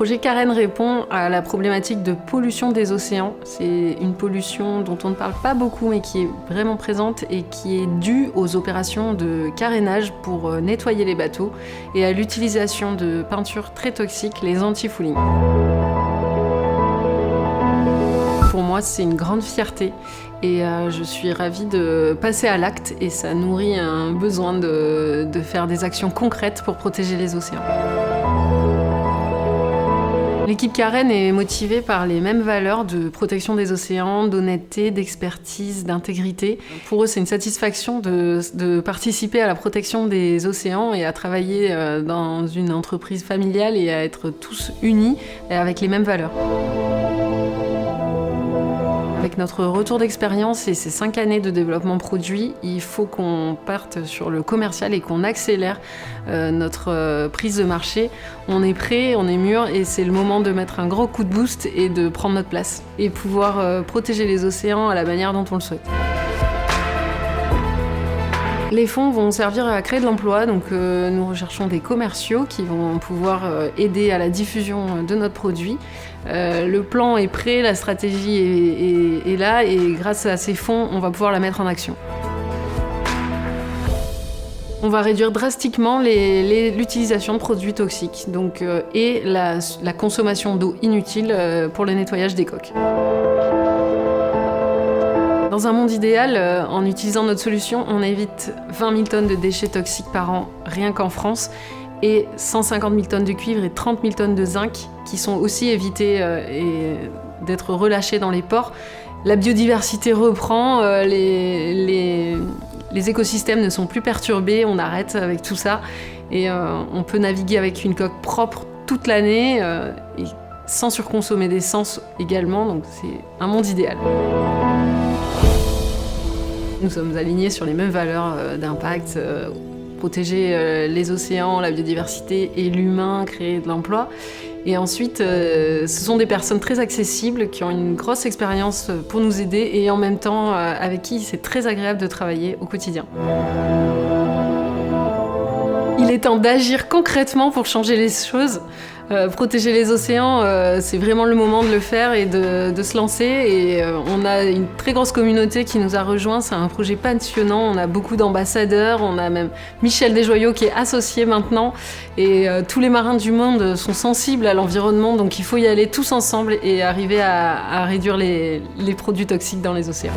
projet Karen répond à la problématique de pollution des océans. C'est une pollution dont on ne parle pas beaucoup mais qui est vraiment présente et qui est due aux opérations de carénage pour nettoyer les bateaux et à l'utilisation de peintures très toxiques, les anti-fouling. Pour moi, c'est une grande fierté et je suis ravie de passer à l'acte et ça nourrit un besoin de faire des actions concrètes pour protéger les océans. L'équipe Karen est motivée par les mêmes valeurs de protection des océans, d'honnêteté, d'expertise, d'intégrité. Pour eux, c'est une satisfaction de participer à la protection des océans et à travailler dans une entreprise familiale et à être tous unis et avec les mêmes valeurs. Avec notre retour d'expérience et ces 5 années de développement produit, il faut qu'on parte sur le commercial et qu'on accélère notre prise de marché. On est prêt, on est mûr et c'est le moment de mettre un gros coup de boost et de prendre notre place et pouvoir protéger les océans à la manière dont on le souhaite. Les fonds vont servir à créer de l'emploi, donc nous recherchons des commerciaux qui vont pouvoir aider à la diffusion de notre produit. Le plan est prêt, la stratégie est là et grâce à ces fonds, on va pouvoir la mettre en action. On va réduire drastiquement l'utilisation de produits toxiques et la consommation d'eau inutile pour le nettoyage des coques. Dans un monde idéal, en utilisant notre solution, on évite 20 000 tonnes de déchets toxiques par an, rien qu'en France, et 150 000 tonnes de cuivre et 30 000 tonnes de zinc qui sont aussi évitées d'être relâchées dans les ports. La biodiversité reprend, les écosystèmes ne sont plus perturbés, on arrête avec tout ça et on peut naviguer avec une coque propre toute l'année et sans surconsommer d'essence également, donc c'est un monde idéal. Nous sommes alignés sur les mêmes valeurs d'impact, protéger les océans, la biodiversité et l'humain, créer de l'emploi. Et ensuite, ce sont des personnes très accessibles qui ont une grosse expérience pour nous aider et en même temps avec qui c'est très agréable de travailler au quotidien. Il est temps d'agir concrètement pour changer les choses. Protéger les océans, c'est vraiment le moment de le faire et de se lancer. Et on a une très grosse communauté qui nous a rejoints. C'est un projet passionnant. On a beaucoup d'ambassadeurs. On a même Michel Desjoyaux qui est associé maintenant. Et tous les marins du monde sont sensibles à l'environnement. Donc il faut y aller tous ensemble et arriver à réduire les produits toxiques dans les océans.